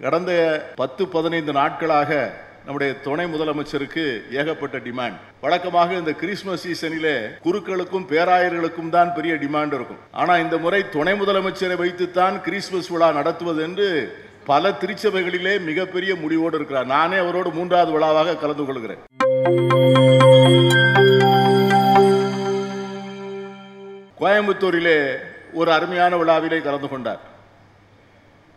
கடந்த 10-15 நாட்களாக நம்முடைய துணை முதலமைச்சருக்கு ஏகப்பட்ட டிமாண்ட். வழக்கமாக இந்த கிறிஸ்துமஸ் சீசனிலே குருக்களுக்கும் பேராயர்களுக்கும் தான் பெரிய டிமாண்ட் இருக்கும். ஆனா இந்த முறை துணை முதலமைச்சரை வைத்துத்தான் கிறிஸ்துமஸ் விழா நடத்துவது என்று பல திருச்சபைகளிலே மிகப்பெரிய முடிவோடு இருக்கிறார். நானே அவரோடு 3வது விழாவாக கலந்து கொள்கிறேன். கோயம்புத்தூரிலே ஒரு அருமையான விழாவிலே கலந்து கொண்டார்.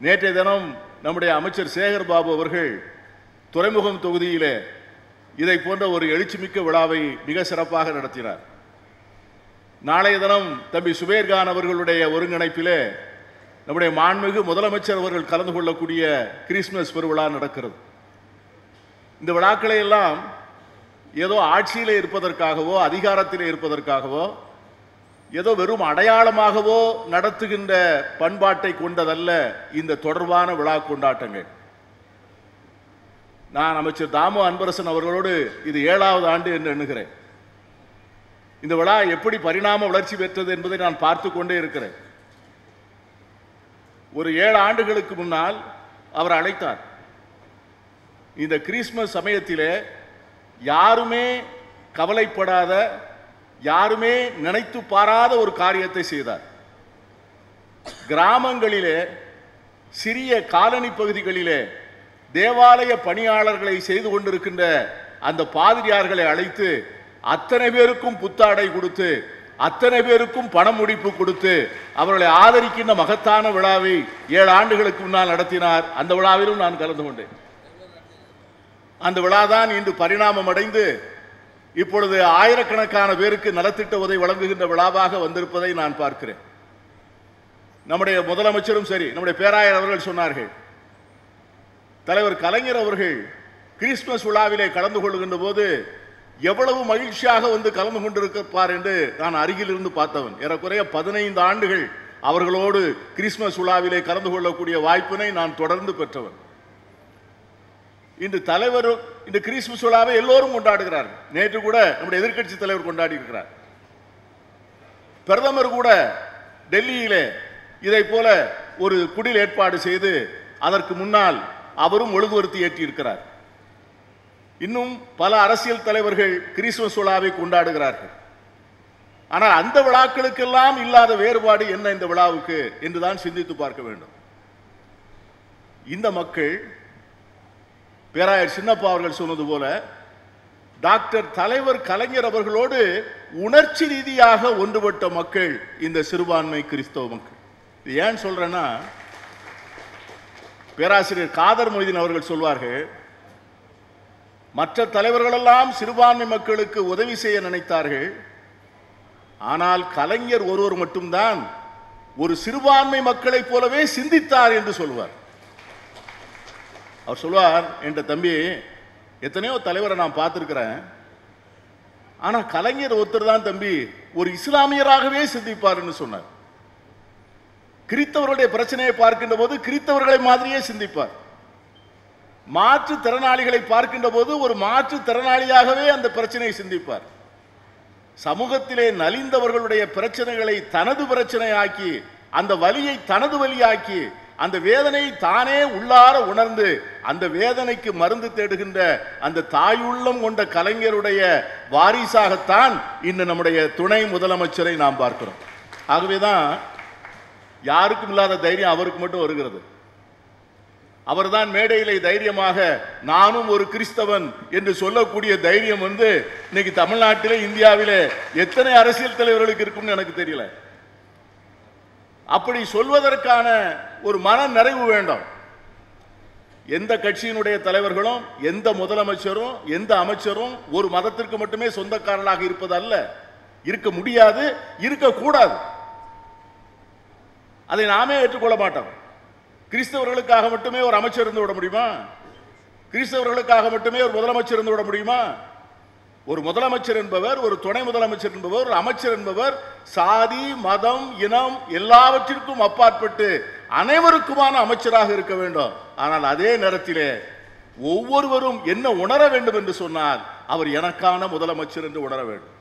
நேற்றைய தினம் நம்முடைய அமைச்சர் சேகர் பாபு அவர்கள் துறைமுகம் தொகுதியிலே இதை போன்ற ஒரு எழுச்சிமிக்க விழாவை மிக சிறப்பாக நடத்தினார். நாளைய தினம் தம்பி சுபேர்கான் அவர்களுடைய ஒருங்கிணைப்பிலே நம்முடைய மாண்புமிகு முதலமைச்சர் அவர்கள் கலந்து கொள்ளக்கூடிய கிறிஸ்துமஸ் பெருவிழா நடக்கிறது. இந்த விழாக்களை எல்லாம் ஏதோ ஆட்சியிலே இருப்பதற்காகவோ அதிகாரத்திலே இருப்பதற்காகவோ ஏதோ வெறும் அடையாளமாகவோ நடத்துகின்ற பண்பாட்டை கொண்டதல்ல இந்த தொடர்பான விழா கொண்டாட்டங்கள். நான் அமைச்சர் தாமு அன்பரசன் அவர்களோடு இது 7வது ஆண்டு என்று எண்ணுகிறேன். இந்த விழா எப்படி பரிணாம வளர்ச்சி பெற்றது என்பதை நான் பார்த்து கொண்டே இருக்கிறேன். ஒரு 7 ஆண்டுகளுக்கு முன்னால் அவர் அழைத்தார். இந்த கிறிஸ்துமஸ் சமயத்திலே யாருமே கவலைப்படாத, யாருமே நினைத்து பாராத ஒரு காரியத்தை செய்தார். கிராமங்களிலே, சிறிய காலனி பகுதிகளிலே தேவாலய பணியாளர்களை செய்து கொண்டிருக்கின்ற அந்த பாதிரியார்களை அழைத்து அத்தனை பேருக்கும் புத்தாடை கொடுத்து, அத்தனை பேருக்கும் பண முடிப்பு கொடுத்து அவர்களை ஆதரிக்கின்ற மகத்தான விழாவை 7 ஆண்டுகளுக்கு முன்னால் நடத்தினார். அந்த விழாவிலும் நான் கலந்து கொண்டேன். அந்த விழாதான் இன்று பரிணாமம் அடைந்து இப்பொழுது ஆயிரக்கணக்கான பேருக்கு நலத்திட்ட உதவி வழங்குகின்ற விழாவாக வந்திருப்பதை நான் பார்க்கிறேன். நம்முடைய முதலமைச்சரும் சரி, நம்முடைய பேராயர் அவர்கள் சொன்னார்கள், தலைவர் கலைஞர் அவர்கள் கிறிஸ்துமஸ் விழாவிலே கலந்து கொள்கின்ற போது எவ்வளவு மகிழ்ச்சியாக வந்து கலந்து கொண்டிருப்பார் என்று நான் அருகில் இருந்து பார்த்தவன். ஏறக்குறைய 15 ஆண்டுகள் அவர்களோடு கிறிஸ்துமஸ் விழாவிலே கலந்து கொள்ளக்கூடிய வாய்ப்பினை நான் தொடர்ந்து பெற்றவன். இன்று தலைவர் இந்த கிறிஸ்துமஸ் விழாவை எல்லோரும் கொண்டாடுகிறார்கள். நேற்று கூட நம்முடைய எதிர்க்கட்சி தலைவர் கொண்டாடி இருக்கிறார். பிரதமர் கூட டெல்லியிலே இதை போல ஒரு குடில் ஏற்பாடு செய்து அதற்கு முன்னால் அவரும் ஒழுங்குபடுத்தி ஏற்றி இருக்கிறார். இன்னும் பல அரசியல் தலைவர்கள் கிறிஸ்துமஸ் விழாவை கொண்டாடுகிறார்கள். ஆனால் அந்த விழாக்களுக்கெல்லாம் இல்லாத வேறுபாடு என்ன இந்த விழாவுக்கு என்றுதான் சிந்தித்து பார்க்க வேண்டும். இந்த மக்கள், பேராயர் சின்னப்பா அவர்கள் சொன்னது போல, டாக்டர் தலைவர் கலைஞர் அவர்களோடு உணர்ச்சி ரீதியாக ஒன்றுபட்ட மக்கள் இந்த சிறுபான்மை கிறிஸ்தவ மக்கள். இது ஏன் சொல்றேன்னா, பேராசிரியர் காதர் மொய்தீன் அவர்கள் சொல்வார்கள், மற்ற தலைவர்களெல்லாம் சிறுபான்மை மக்களுக்கு உதவி செய்ய நினைத்தார்கள், ஆனால் கலைஞர் ஒருவர் மட்டும்தான் ஒரு சிறுபான்மை மக்களைப் போலவே சிந்தித்தார் என்று சொல்வார். அவர் சொல்வார், என்ற தம்பி, எத்தனையோ தலைவரை நான் பார்த்திருக்கிறேன், ஆனா கலைஞர் ஒருத்தர் தான் தம்பி ஒரு இஸ்லாமியராகவே சிந்திப்பார் என்று சொன்னார். கிறிஸ்தவர்களுடைய பிரச்சனையை பார்க்கின்ற போது கிறிஸ்தவர்களை மாதிரியே சிந்திப்பார். மாற்றுத் திறனாளிகளை பார்க்கின்ற போது ஒரு மாற்றுத் திறனாளியாகவே அந்த பிரச்சனையை சிந்திப்பார். சமூகத்திலே நலிந்தவர்களுடைய பிரச்சனைகளை தனது பிரச்சனையாக்கி, அந்த வலியை தனது வலியாக்கி, அந்த வேதனையை தானே உள்ளார உணர்ந்து அந்த வேதனைக்கு மருந்து தேடுகின்ற அந்த தாயுள்ளம் கொண்ட கலைஞருடைய வாரிசாகத்தான் இன்று நம்முடைய துணை முதலமைச்சரை நாம் பார்க்கிறோம். ஆகவேதான் யாருக்கும் இல்லாத தைரியம் அவருக்கு மட்டும் வருகிறது. அவர்தான் மேடையிலே தைரியமாக நானும் ஒரு கிறிஸ்தவன் என்று சொல்லக்கூடிய தைரியம் இன்னைக்கு தமிழ்நாட்டிலே, இந்தியாவிலே எத்தனை அரசியல் தலைவர்களுக்கு இருக்கும்னு எனக்கு தெரியல. அப்படி சொல்வதற்கான ஒரு மன நிறைவு வேண்டும். எந்த கட்சியினுடைய தலைவர்களும், எந்த முதலமைச்சரும், எந்த அமைச்சரும் ஒரு மதத்திற்கு மட்டுமே சொந்தக்காரர்களாக இருப்பது அல்ல, இருக்க முடியாது, இருக்கக்கூடாது. அதை நாமே ஏற்றுக்கொள்ள மாட்டோம். கிறிஸ்தவர்களுக்காக மட்டுமே ஒரு அமைச்சர் இருந்து விட முடியுமா? கிறிஸ்தவர்களுக்காக மட்டுமே ஒரு முதலமைச்சர் இருந்து விட முடியுமா? ஒரு முதலமைச்சர் என்பவர், ஒரு துணை முதலமைச்சர் என்பவர், ஒரு அமைச்சர் என்பவர் சாதி, மதம், இனம் எல்லாவற்றிற்கும் அப்பாற்பட்டு அனைவருக்குமான அமைச்சராக இருக்க வேண்டும். ஆனால் அதே நேரத்திலே ஒவ்வொருவரும் என்ன உணர வேண்டும் என்று சொன்னால், அவர் எனக்கான முதலமைச்சர் என்று உணர வேண்டும்.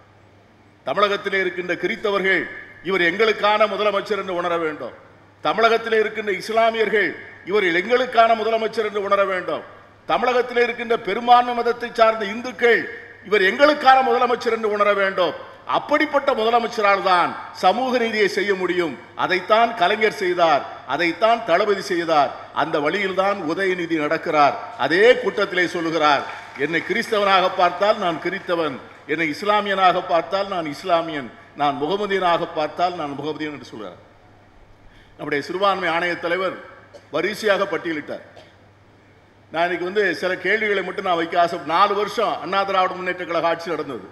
தமிழகத்திலே இருக்கின்ற கிறிஸ்தவர்கள் இவர் எங்களுக்கான முதலமைச்சர் என்று உணர வேண்டும். தமிழகத்தில் இருக்கின்ற இஸ்லாமியர்கள் இவர் எங்களுக்கான முதலமைச்சர் என்று உணர வேண்டும். தமிழகத்தில் இருக்கின்ற பெரும்பான்மை மதத்தை சார்ந்த இந்துக்கள் இவர் எங்களுக்கான முதலமைச்சர் என்று உணர வேண்டும். அப்படிப்பட்ட முதலமைச்சரால் தான் சமூக நீதியை செய்ய முடியும். அதைத்தான் கலைஞர் செய்தார், அதைத்தான் தளபதி செய்தார். அந்த வழியில் தான் உதயநிதி நடக்கிறார். அதே கூட்டத்திலே சொல்லுகிறார், என்னை கிறிஸ்தவனாக பார்த்தால் நான் கிறிஸ்தவன், என்னை இஸ்லாமியனாக பார்த்தால் நான் இஸ்லாமியன், நான் முகமதியனாக பார்த்தால் நான் முகமதியன் என்று சொல்கிறார். நம்முடைய சிறுபான்மை ஆணைய தலைவர் வரிசையாக பட்டியலிட்டார். நான் இன்னைக்கு சில கேள்விகளை மட்டும் நான் வைக்க ஆசை. 4 வருஷம் அண்ணா திராவிட முன்னேற்ற கழக ஆட்சி நடந்தது.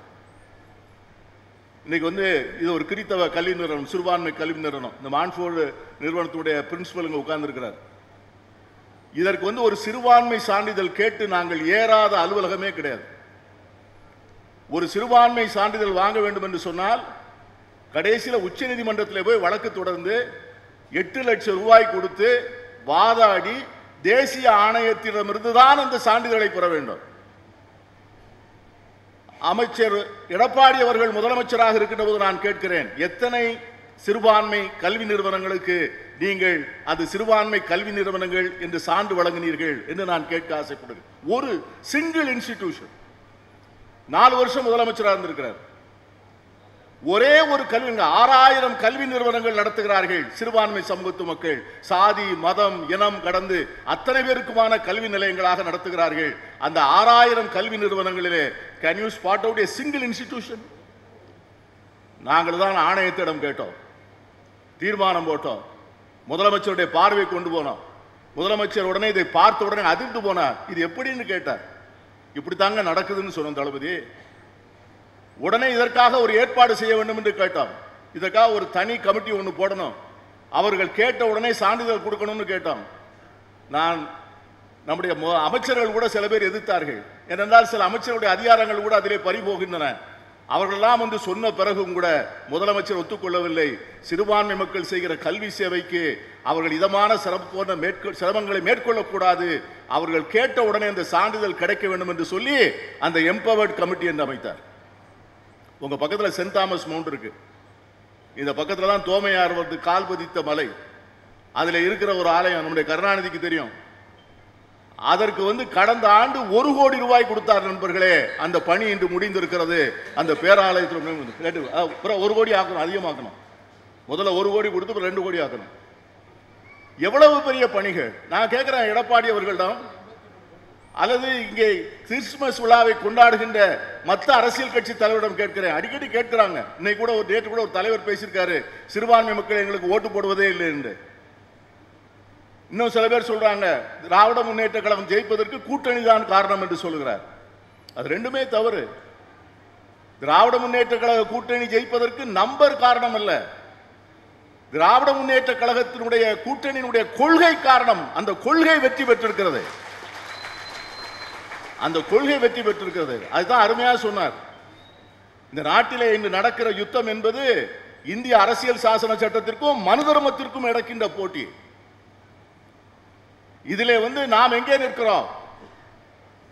இன்னைக்கு இது ஒரு கிறித்தவ கல்வி நிறுவனம், சிறுபான்மை கல்வி நிறுவனம். இந்த மான்ஃபோர்டு நிறுவனத்துடைய பிரின்சிபல் இங்கே உட்கார்ந்து இருக்கிறார். இதற்கு ஒரு சிறுபான்மை சான்றிதழ் கேட்டு நாங்கள் ஏறாத அலுவலகமே கிடையாது. ஒரு சிறுபான்மை சான்றிதழ் வாங்க வேண்டும் என்று சொன்னால் கடைசியில் உச்ச நீதிமன்றத்தில் போய் வழக்கு தொடர்ந்து 8 லட்சம் ரூபாய் கொடுத்து வாதாடி தேசிய ஆணையத்திடமிருந்து தான் அந்த சான்றிதழை பெற வேண்டும். அமைச்சர் எடப்பாடி அவர்கள் முதலமைச்சராக இருக்கின்ற போது நான் கேட்கிறேன், எத்தனை சிறுபான்மை கல்வி நிறுவனங்களுக்கு நீங்கள் அது சிறுபான்மை கல்வி நிறுவனங்கள் என்று சான்று வழங்கினீர்கள் என்று நான் கேட்க ஆசைப்படுகிறேன். ஒரு சிங்கிள் இன்ஸ்டிடியூஷன் 4 வருஷம் முதலமைச்சராக இருந்திருக்கிறார். ஒரே ஒரு கல்வி 6000 கல்வி நிறுவனங்கள் நடத்துகிறார்கள். சிறுபான்மை சமூகத்து மக்கள் சாதி மதம் இனம் கடந்து அத்தனை பேருக்குமான கல்வி நிலையங்களாக நடத்துகிறார்கள். அந்த 6000 கல்வி நிறுவனங்களிலே can you spot out a single institution? நாங்கள் தான் ஆணையத்திடம் கேட்டோம், தீர்மானம் போட்டோம், முதலமைச்சருடைய பார்வை கொண்டு போனோம். முதலமைச்சர் உடனே இதை பார்த்த உடனே அதிர்ந்து போனார். இது எப்படின்னு கேட்டார். இப்படித்தாங்க நடக்குதுன்னு சொன்னோம் தளபதி. உடனே இதற்காக ஒரு ஏற்பாடு செய்ய வேண்டும் என்று கேட்டோம். இதற்காக ஒரு தனி கமிட்டி ஒன்று போடணும், அவர்கள் கேட்ட உடனே சான்றிதழ் கொடுக்கணும்னு கேட்டோம். நம்முடைய அமைச்சர்கள் கூட சில பேர் எதிர்த்தார்கள். ஏனென்றால் சில அமைச்சர்களுடைய அதிகாரங்கள் கூட அதிலே பறிபோகின்றன. அவர்களெல்லாம் சொன்ன பிறகும் கூட முதலமைச்சர் ஒத்துக்கொள்ளவில்லை. சிறுபான்மை மக்கள் செய்கிற கல்வி சேவைக்கு அவர்கள் இதமான சிரமங்களை மேற்கொள்ளக்கூடாது, அவர்கள் கேட்ட உடனே அந்த சான்றிதழ் கிடைக்க வேண்டும் என்று சொல்லி அந்த எம்பவர்ட் கமிட்டி என்று அமைத்தார். உங்க பக்கத்தில் சென்ட் தாமஸ் மவுண்ட் இருக்கு, இந்த பக்கத்தில் தான் தோமையார் கால் பதித்த மலை, அதில் இருக்கிற ஒரு ஆலயம் நம்முடைய கருணாநிதிக்கு தெரியும். அதற்கு கடந்த ஆண்டு 1 கோடி ரூபாய் கொடுத்தார் நண்பர்களே. அந்த பணி இன்று முடிந்திருக்கிறது. அந்த பேராலயத்தில் 1 கோடி ஆக்கணும், அதிகமாக்கணும். முதல்ல 1 கோடி கொடுத்து 2 கோடி ஆக்கணும். எவ்வளவு பெரிய பணிகள். நான் கேட்கிறேன் எடப்பாடி அவர்களிடம், அல்லது இங்கே கிறிஸ்துமஸ் விழாவை கொண்டாடுகின்ற மற்ற அரசியல் கட்சி தலைவரிடம் கேட்கிறேன். அடிக்கடி கேட்கிறாங்க. இன்னைக்கு கூட நேற்று கூட ஒரு தலைவர் பேசியிருக்காரு, சிறுபான்மை மக்கள் எங்களுக்கு ஓட்டு போடுவதே இல்லை என்று. இன்னும் சில பேர் சொல்றாங்க திராவிட முன்னேற்ற கழகம் ஜெயிப்பதற்கு கூட்டணி தான் காரணம் என்று சொல்லுகிறார். அது ரெண்டுமே தவறு. திராவிட முன்னேற்ற கழக கூட்டணி ஜெயிப்பதற்கு நம்பர் காரணம் அல்ல, திராவிட முன்னேற்ற கழகத்தினுடைய கூட்டணியினுடைய கொள்கை காரணம். அந்த கொள்கை வெற்றி பெற்றிருக்கிறது, அந்த கொள்கை வெற்றி பெற்றிருக்கிறது. அதுதான் அருமையாக சொன்னார். இந்த நாட்டிலே இன்று நடக்கிற யுத்தம் என்பது இந்திய அரசியல் சாசன சட்டத்திற்கும் மனு தர்மத்திற்கும் நடக்கின்ற போட்டி. இதிலே நாம் எங்கே நிற்கிறோம்?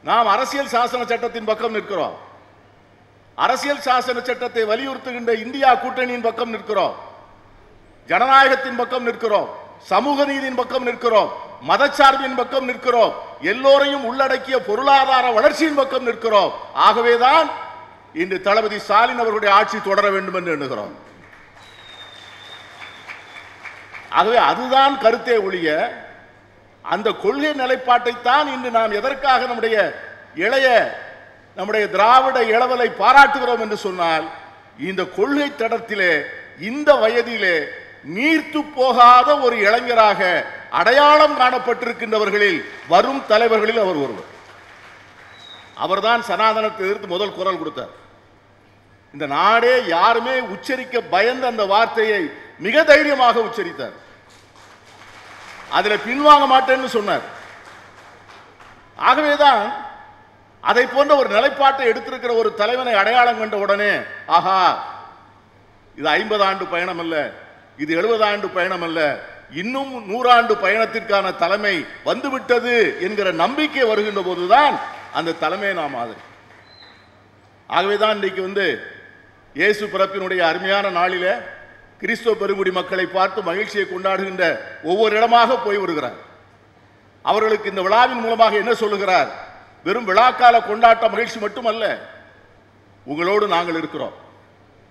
நாம் அரசியல் சாசன சட்டத்தின் பக்கம் நிற்கிறோம். அரசியல் சாசன சட்டத்தை வலியுறுத்துகின்ற இந்தியா கூட்டணியின் பக்கம் நிற்கிறோம், ஜனநாயகத்தின் பக்கம் நிற்கிறோம், சமூக நீதியின் பக்கம் நிற்கிறோம், மதச்சார்பின் பக்கம் நிற்கிறோம், எல்லோரையும் உள்ளடக்கிய பொருளாதார வளர்ச்சியின் பக்கம் நிற்கிறோம். ஆகவேதான் இன்று தளபதி ஸ்டாலின் அவர்களுடைய ஆட்சி தொடர வேண்டும் என்று எண்ணுகிறோம். ஆகவே அதுதான் கருத்தே ஒழிய அந்த கொள்கை நிலைப்பாட்டை தான் இன்று நாம் எதற்காக நம்முடைய திராவிட இளவலை பாராட்டுகிறோம் என்று சொன்னால், இந்த கொள்கை தடத்திலே இந்த வயதிலே நீர்த்து போகாத ஒரு இளைஞராக அடையாளம் காணப்பட்டிருக்கின்றவர்களில் வரும் தலைவர்களில் அவர் ஒருவர். அவர்தான் சனாதனத்தை எதிர்த்து முதல் குரல் கொடுத்தார். இந்த நாடே யாருமே உச்சரிக்க பயந்த அந்த வார்த்தையை மிக தைரியமாக உச்சரித்தார். அதில் பின்வாங்க மாட்டேன்னு சொன்னார். ஆகவேதான் அதை போன்ற ஒரு நிலைப்பாட்டை எடுத்திருக்கிற ஒரு தலைவனை அடையாளம் கண்ட உடனே, ஆஹா, இது 50 ஆண்டு பயணம் அல்ல, இது 70 ஆண்டு பயணம் அல்ல, இன்னும் 100 ஆண்டு பயணத்திற்கான தலைமை வந்துவிட்டது என்கிற நம்பிக்கை வருகின்ற போதுதான் அந்த தலைமையை நாம் ஆதரி. ஆகவேதான் இன்றைக்கு இயேசு பிறப்பினுடைய அருமையான நாளில கிறிஸ்துவ பெருங்குடி மக்களை பார்த்து மகிழ்ச்சியை கொண்டாடுகின்ற ஒவ்வொரு இடமாக போய் வருகிறார். அவர்களுக்கு இந்த விழாவின் மூலமாக என்ன சொல்லுகிறார்? வெறும் விழாக்கால கொண்டாட்ட மகிழ்ச்சி மட்டுமல்ல, உங்களோடு நாங்கள் இருக்கிறோம்.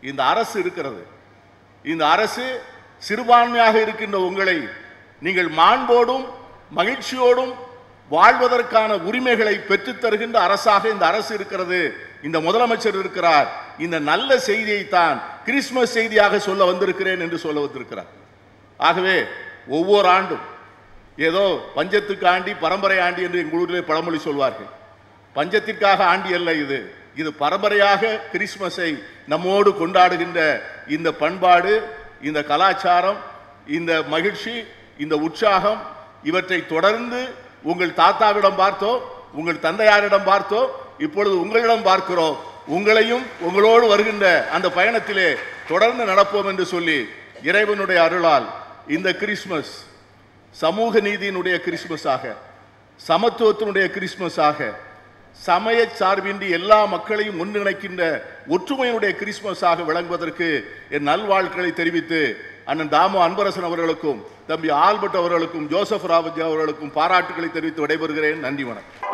இந்த அரசு இருக்கிறது. இந்த அரசு சிறுபான்மையாக இருக்கின்ற உங்களை நீங்கள் மாண்போடும் மகிழ்ச்சியோடும் வாழ்வதற்கான உரிமைகளை பெற்றுத் தருகின்ற அரசாக இந்த அரசு இருக்கிறது. இந்த முதலமைச்சர் இருக்கிறார். இந்த நல்ல செய்தியை தான் கிறிஸ்துமஸ் செய்தியாக சொல்ல வந்திருக்கிறேன் என்று சொல்ல வந்திருக்கிறார். ஆகவே ஒவ்வொரு ஆண்டும் ஏதோ பஞ்சத்துக்கு ஆண்டி பரம்பரை ஆண்டி என்று எங்கள் ஊரிலே பழமொழி சொல்வார்கள். பஞ்சத்திற்காக ஆண்டி அல்ல இது. இது பரம்பரையாக கிறிஸ்துமஸை நம்மோடு கொண்டாடுகின்ற இந்த பண்பாடு, இந்த கலாச்சாரம், இந்த மகிழ்ச்சி, இந்த உற்சாகம், இவற்றை தொடர்ந்து உங்கள் தாத்தாவிடம் பார்த்தோம், உங்கள் தந்தையாரிடம் பார்த்தோம், இப்பொழுது உங்களிடம் பார்க்கிறோம். உங்களையும் உங்களோடு வருகின்ற அந்த பயணத்திலே தொடர்ந்து நடப்போம் என்று சொல்லி இறைவனுடைய அருளால் இந்த கிறிஸ்துமஸ் சமூக நீதியினுடைய கிறிஸ்துமஸாக, சமத்துவத்தினுடைய கிறிஸ்துமஸாக, சமய சார்பின்றி எல்லா மக்களையும் ஒன்றிணைக்கின்ற ஒற்றுமையினுடைய கிறிஸ்துமஸாக விளங்குவதற்கு என் நல்வாழ்த்துக்களை தெரிவித்து அண்ணன் தாமு அன்பரசன் அவர்களுக்கும் தம்பி ஆல்பர்ட் அவர்களுக்கும் ஜோசப் ராவஜி அவர்களுக்கும் பாராட்டுகளை தெரிவித்து விடைபெறுகிறேன். நன்றி, வணக்கம்.